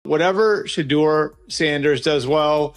Whatever Shedeur Sanders does well,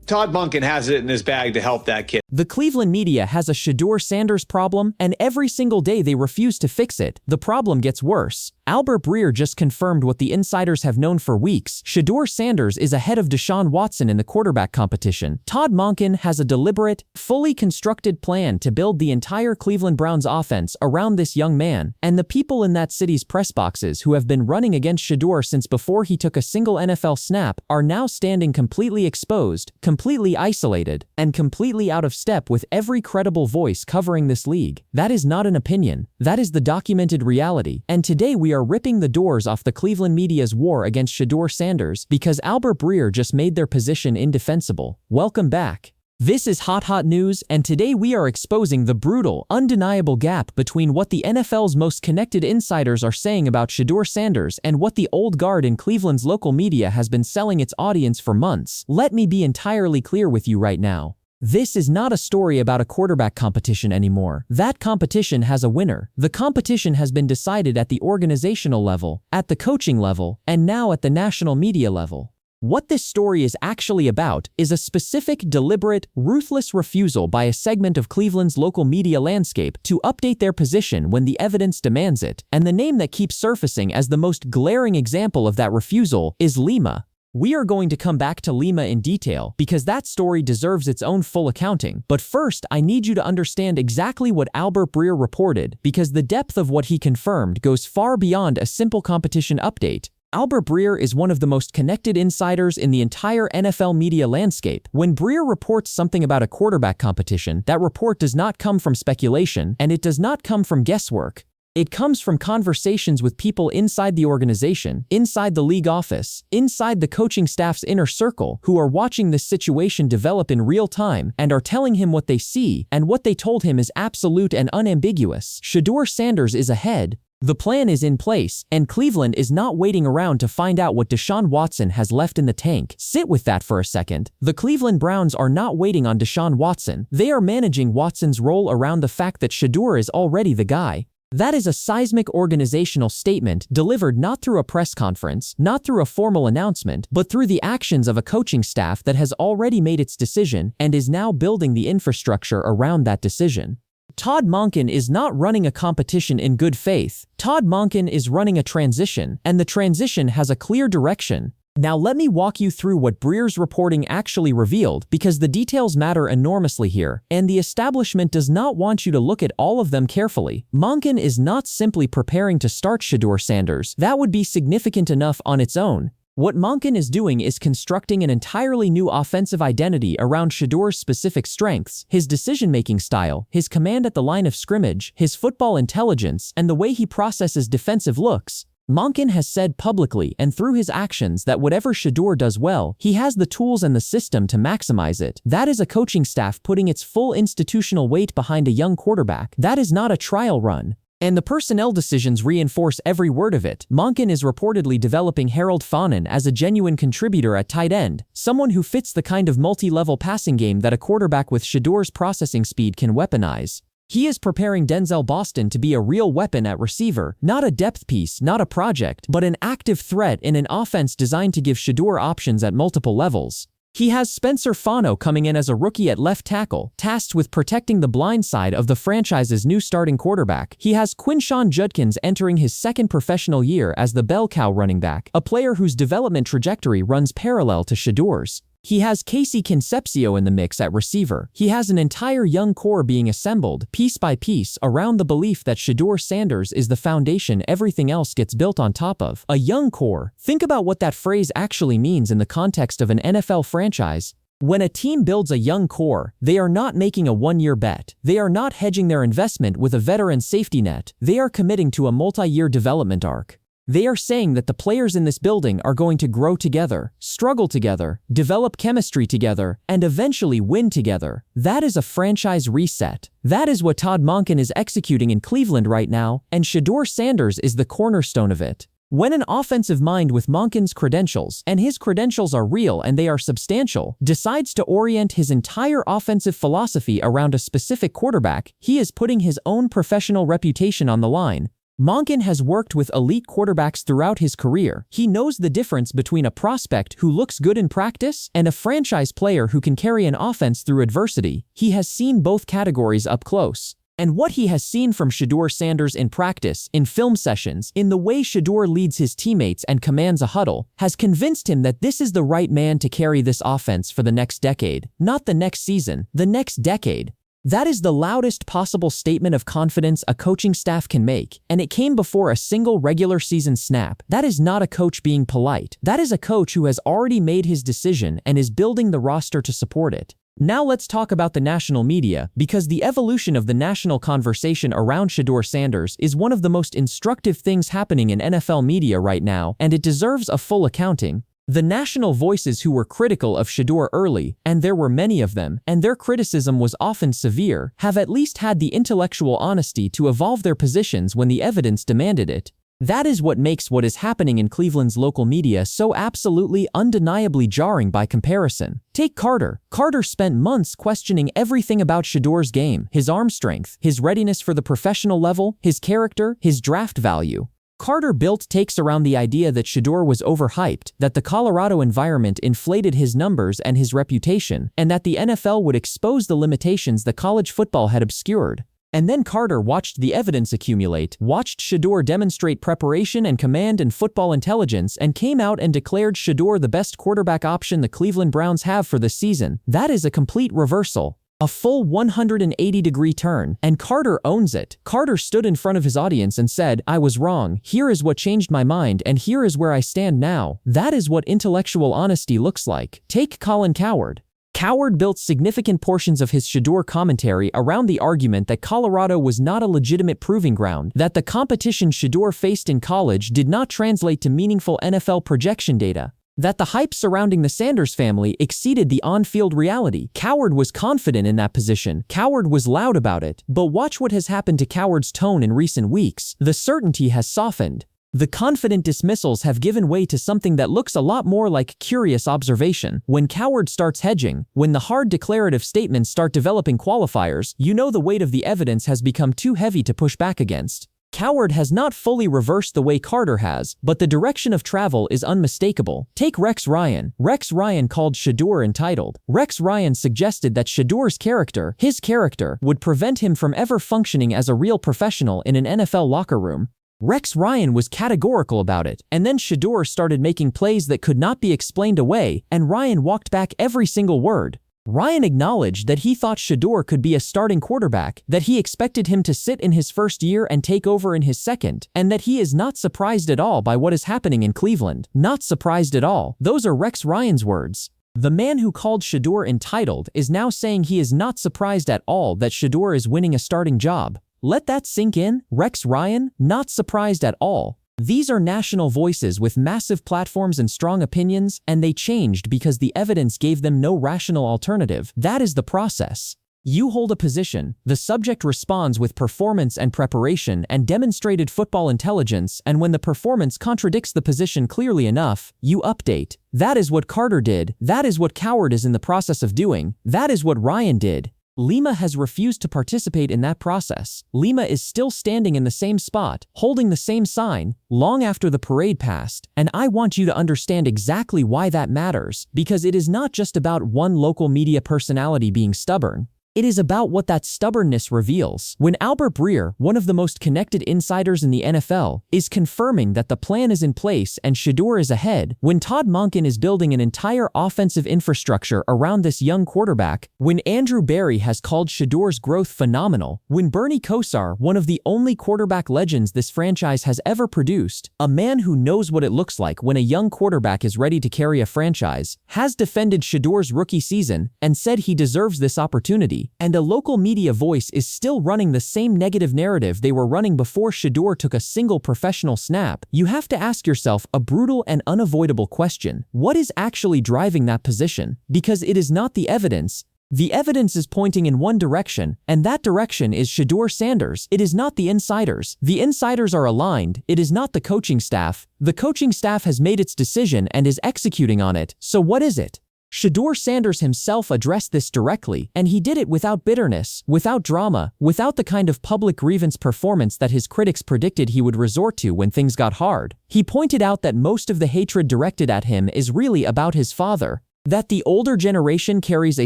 Todd Monken has it in his bag to help that kid. The Cleveland media has a Shedeur Sanders problem, and every single day they refuse to fix it. The problem gets worse. Albert Breer just confirmed what the insiders have known for weeks. Shedeur Sanders is ahead of Deshaun Watson in the quarterback competition. Todd Monken has a deliberate, fully constructed plan to build the entire Cleveland Browns offense around this young man, and the people in that city's press boxes who have been running against Shedeur since before he took a single NFL snap are now standing completely exposed, completely isolated, and completely out of step with every credible voice covering this league. That is not an opinion. That is the documented reality. And today we are ripping the doors off the Cleveland media's war against Shedeur Sanders because Albert Breer just made their position indefensible. Welcome back. This is hot news, and today we are exposing the brutal, undeniable gap between what the NFL's most connected insiders are saying about Shedeur Sanders and what the old guard in Cleveland's local media has been selling its audience for months. Let me be entirely clear with you right now. This is not a story about a quarterback competition anymore. That competition has a winner. The competition has been decided at the organizational level, at the coaching level, and now at the national media level. What this story is actually about is a specific, deliberate, ruthless refusal by a segment of Cleveland's local media landscape to update their position when the evidence demands it, and the name that keeps surfacing as the most glaring example of that refusal is Lima. We are going to come back to Lima in detail because that story deserves its own full accounting. But first, I need you to understand exactly what Albert Breer reported because the depth of what he confirmed goes far beyond a simple competition update. Albert Breer is one of the most connected insiders in the entire NFL media landscape. When Breer reports something about a quarterback competition, that report does not come from speculation and it does not come from guesswork. It comes from conversations with people inside the organization, inside the league office, inside the coaching staff's inner circle, who are watching this situation develop in real time and are telling him what they see, and what they told him is absolute and unambiguous. Shedeur Sanders is ahead. The plan is in place, and Cleveland is not waiting around to find out what Deshaun Watson has left in the tank. Sit with that for a second. The Cleveland Browns are not waiting on Deshaun Watson. They are managing Watson's role around the fact that Shedeur is already the guy. That is a seismic organizational statement delivered not through a press conference, not through a formal announcement, but through the actions of a coaching staff that has already made its decision and is now building the infrastructure around that decision. Todd Monken is not running a competition in good faith. Todd Monken is running a transition, and the transition has a clear direction. Now let me walk you through what Breer's reporting actually revealed because the details matter enormously here, and the establishment does not want you to look at all of them carefully. Monken is not simply preparing to start Shedeur Sanders. That would be significant enough on its own. What Monken is doing is constructing an entirely new offensive identity around Shedeur's specific strengths, his decision-making style, his command at the line of scrimmage, his football intelligence, and the way he processes defensive looks. Monken has said publicly and through his actions that whatever Shedeur does well, he has the tools and the system to maximize it. That is a coaching staff putting its full institutional weight behind a young quarterback. That is not a trial run. And the personnel decisions reinforce every word of it. Monken is reportedly developing Harold Faunen as a genuine contributor at tight end, someone who fits the kind of multi-level passing game that a quarterback with Shedeur's processing speed can weaponize. He is preparing Denzel Boston to be a real weapon at receiver, not a depth piece, not a project, but an active threat in an offense designed to give Shedeur options at multiple levels. He has Spencer Fano coming in as a rookie at left tackle, tasked with protecting the blind side of the franchise's new starting quarterback. He has Quinshon Judkins entering his second professional year as the bell cow running back, a player whose development trajectory runs parallel to Shedeur's. He has Casey Concepcio in the mix at receiver. He has an entire young core being assembled, piece by piece, around the belief that Shedeur Sanders is the foundation everything else gets built on top of. A young core. Think about what that phrase actually means in the context of an NFL franchise. When a team builds a young core, they are not making a one-year bet. They are not hedging their investment with a veteran safety net. They are committing to a multi-year development arc. They are saying that the players in this building are going to grow together, struggle together, develop chemistry together, and eventually win together. That is a franchise reset. That is what Todd Monken is executing in Cleveland right now, and Shedeur Sanders is the cornerstone of it. When an offensive mind with Monken's credentials, and his credentials are real and they are substantial, decides to orient his entire offensive philosophy around a specific quarterback, he is putting his own professional reputation on the line. Monken has worked with elite quarterbacks throughout his career. He knows the difference between a prospect who looks good in practice and a franchise player who can carry an offense through adversity. He has seen both categories up close. And what he has seen from Shedeur Sanders in practice, in film sessions, in the way Shedeur leads his teammates and commands a huddle, has convinced him that this is the right man to carry this offense for the next decade. Not the next season, the next decade. That is the loudest possible statement of confidence a coaching staff can make, and it came before a single regular season snap. That is not a coach being polite. That is a coach who has already made his decision and is building the roster to support it. Now let's talk about the national media, because the evolution of the national conversation around Shedeur Sanders is one of the most instructive things happening in NFL media right now, and it deserves a full accounting. The national voices who were critical of Shedeur early, and there were many of them, and their criticism was often severe, have at least had the intellectual honesty to evolve their positions when the evidence demanded it. That is what makes what is happening in Cleveland's local media so absolutely undeniably jarring by comparison. Take Carter. Carter spent months questioning everything about Shedeur's game, his arm strength, his readiness for the professional level, his character, his draft value. Carter built takes around the idea that Shedeur was overhyped, that the Colorado environment inflated his numbers and his reputation, and that the NFL would expose the limitations that college football had obscured. And then Carter watched the evidence accumulate, watched Shedeur demonstrate preparation and command and football intelligence, and came out and declared Shedeur the best quarterback option the Cleveland Browns have for this season. That is a complete reversal. A full 180-degree turn, and Carter owns it. Carter stood in front of his audience and said, "I was wrong, here is what changed my mind, and here is where I stand now." That is what intellectual honesty looks like. Take Colin Cowherd. Cowherd built significant portions of his Shedeur commentary around the argument that Colorado was not a legitimate proving ground, that the competition Shedeur faced in college did not translate to meaningful NFL projection data, that the hype surrounding the Sanders family exceeded the on-field reality. Cowherd was confident in that position. Cowherd was loud about it. But watch what has happened to Cowherd's tone in recent weeks. The certainty has softened. The confident dismissals have given way to something that looks a lot more like curious observation. When Cowherd starts hedging, when the hard declarative statements start developing qualifiers, you know the weight of the evidence has become too heavy to push back against. Cowherd has not fully reversed the way Carter has, but the direction of travel is unmistakable. Take Rex Ryan. Rex Ryan called Shedeur entitled. Rex Ryan suggested that Shedeur's character, his character, would prevent him from ever functioning as a real professional in an NFL locker room. Rex Ryan was categorical about it, and then Shedeur started making plays that could not be explained away, and Ryan walked back every single word. Ryan acknowledged that he thought Shedeur could be a starting quarterback, that he expected him to sit in his first year and take over in his second, and that he is not surprised at all by what is happening in Cleveland. Not surprised at all. Those are Rex Ryan's words. The man who called Shedeur entitled is now saying he is not surprised at all that Shedeur is winning a starting job. Let that sink in. Rex Ryan, not surprised at all. These are national voices with massive platforms and strong opinions, and they changed because the evidence gave them no rational alternative. That is the process. You hold a position, the subject responds with performance and preparation and demonstrated football intelligence, and when the performance contradicts the position clearly enough, you update. That is what Carter did. That is what Cowherd is in the process of doing. That is what Ryan did. Lima has refused to participate in that process. Lima is still standing in the same spot, holding the same sign, long after the parade passed, and I want you to understand exactly why that matters, because it is not just about one local media personality being stubborn. It is about what that stubbornness reveals. When Albert Breer, one of the most connected insiders in the NFL, is confirming that the plan is in place and Shedeur is ahead, when Todd Monken is building an entire offensive infrastructure around this young quarterback, when Andrew Berry has called Shedeur's growth phenomenal, when Bernie Kosar, one of the only quarterback legends this franchise has ever produced, a man who knows what it looks like when a young quarterback is ready to carry a franchise, has defended Shedeur's rookie season and said he deserves this opportunity, and a local media voice is still running the same negative narrative they were running before Shedeur took a single professional snap, you have to ask yourself a brutal and unavoidable question. What is actually driving that position? Because it is not the evidence. The evidence is pointing in one direction, and that direction is Shedeur Sanders. It is not the insiders. The insiders are aligned. It is not the coaching staff. The coaching staff has made its decision and is executing on it. So what is it? Shedeur Sanders himself addressed this directly, and he did it without bitterness, without drama, without the kind of public grievance performance that his critics predicted he would resort to when things got hard. He pointed out that most of the hatred directed at him is really about his father, that the older generation carries a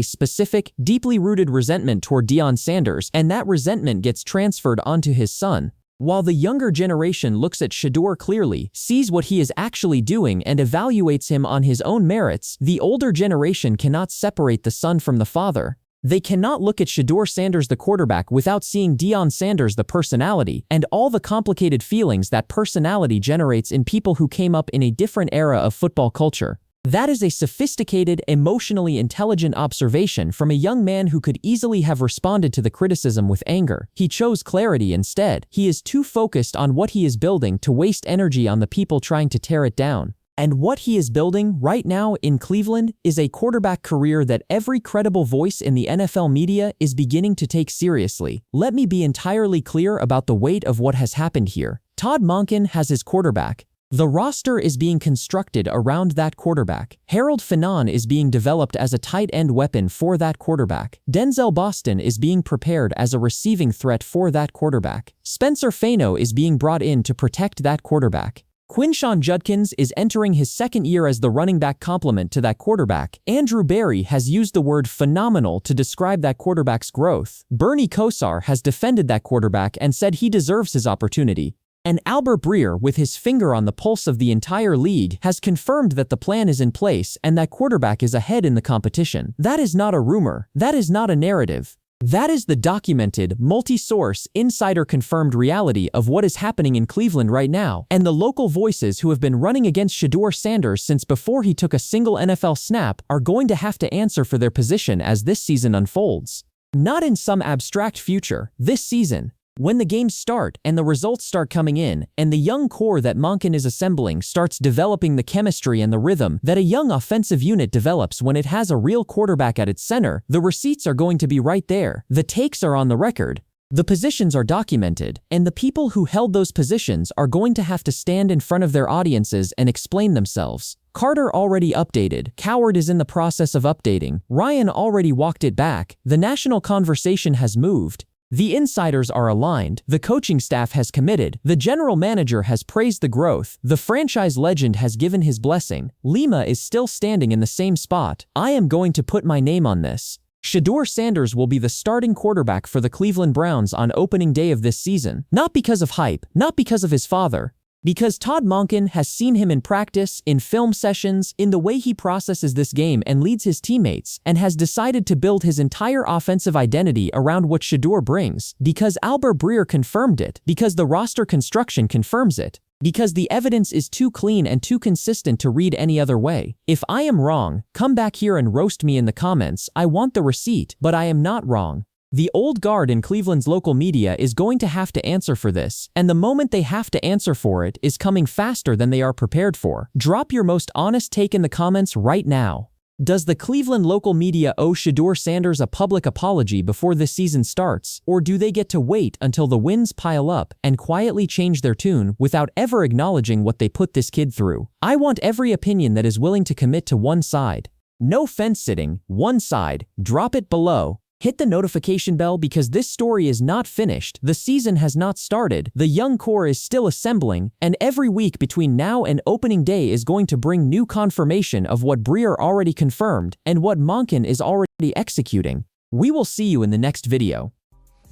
specific, deeply rooted resentment toward Deion Sanders, and that resentment gets transferred onto his son. While the younger generation looks at Shedeur clearly, sees what he is actually doing, and evaluates him on his own merits, the older generation cannot separate the son from the father. They cannot look at Shedeur Sanders the quarterback without seeing Deion Sanders the personality, and all the complicated feelings that personality generates in people who came up in a different era of football culture. That is a sophisticated, emotionally intelligent observation from a young man who could easily have responded to the criticism with anger. He chose clarity instead. He is too focused on what he is building to waste energy on the people trying to tear it down. And what he is building right now in Cleveland is a quarterback career that every credible voice in the NFL media is beginning to take seriously. Let me be entirely clear about the weight of what has happened here. Todd Monken has his quarterback. The roster is being constructed around that quarterback. Harold Fanon is being developed as a tight end weapon for that quarterback. Denzel Boston is being prepared as a receiving threat for that quarterback. Spencer Fano is being brought in to protect that quarterback. Quinshawn Judkins is entering his second year as the running back complement to that quarterback. Andrew Berry has used the word phenomenal to describe that quarterback's growth. Bernie Kosar has defended that quarterback and said he deserves his opportunity. And Albert Breer, with his finger on the pulse of the entire league, has confirmed that the plan is in place and that quarterback is ahead in the competition. That is not a rumor. That is not a narrative. That is the documented, multi-source, insider-confirmed reality of what is happening in Cleveland right now. And the local voices who have been running against Shedeur Sanders since before he took a single NFL snap are going to have to answer for their position as this season unfolds. Not in some abstract future, this season. When the games start and the results start coming in, and the young core that Monken is assembling starts developing the chemistry and the rhythm that a young offensive unit develops when it has a real quarterback at its center, the receipts are going to be right there. The takes are on the record. The positions are documented, and the people who held those positions are going to have to stand in front of their audiences and explain themselves. Carter already updated. Coward is in the process of updating. Ryan already walked it back. The national conversation has moved. The insiders are aligned, the coaching staff has committed, the general manager has praised the growth, the franchise legend has given his blessing. Lima is still standing in the same spot. I am going to put my name on this. Shedeur Sanders will be the starting quarterback for the Cleveland Browns on opening day of this season. Not because of hype, not because of his father, because Todd Monken has seen him in practice, in film sessions, in the way he processes this game and leads his teammates, and has decided to build his entire offensive identity around what Shedeur brings, because Albert Breer confirmed it, because the roster construction confirms it, because the evidence is too clean and too consistent to read any other way. If I am wrong, come back here and roast me in the comments. I want the receipt, but I am not wrong. The old guard in Cleveland's local media is going to have to answer for this, and the moment they have to answer for it is coming faster than they are prepared for. Drop your most honest take in the comments right now. Does the Cleveland local media owe Shedeur Sanders a public apology before this season starts, or do they get to wait until the wins pile up and quietly change their tune without ever acknowledging what they put this kid through? I want every opinion that is willing to commit to one side. No fence sitting, one side. Drop it below. Hit the notification bell because this story is not finished, the season has not started, the young core is still assembling, and every week between now and opening day is going to bring new confirmation of what Breer already confirmed and what Monken is already executing. We will see you in the next video.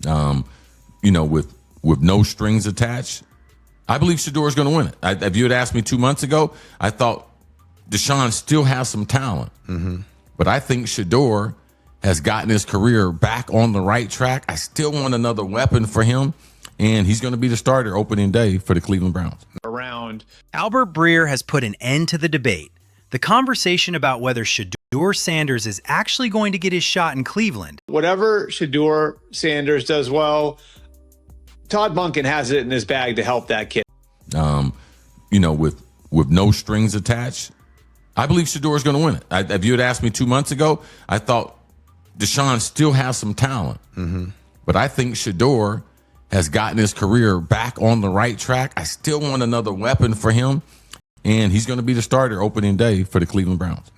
With no strings attached, I believe Shedeur is going to win it. If you had asked me 2 months ago, I thought Deshaun still has some talent. But I think Shedeur has gotten his career back on the right track. I still want another weapon for him, and he's going to be the starter opening day for the Cleveland Browns. Albert Breer has put an end to the debate. The conversation about whether Shedeur Sanders is actually going to get his shot in Cleveland. Whatever Shedeur Sanders does well, Todd Monken has it in his bag to help that kid. With no strings attached, I believe Shedeur is going to win it. If you had asked me 2 months ago, I thought Deshaun still has some talent. But I think Shedeur has gotten his career back on the right track. I still want another weapon for him, and he's going to be the starter opening day for the Cleveland Browns.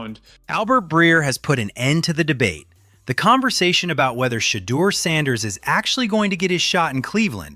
round. Albert Breer has put an end to the debate. The conversation about whether Shedeur Sanders is actually going to get his shot in Cleveland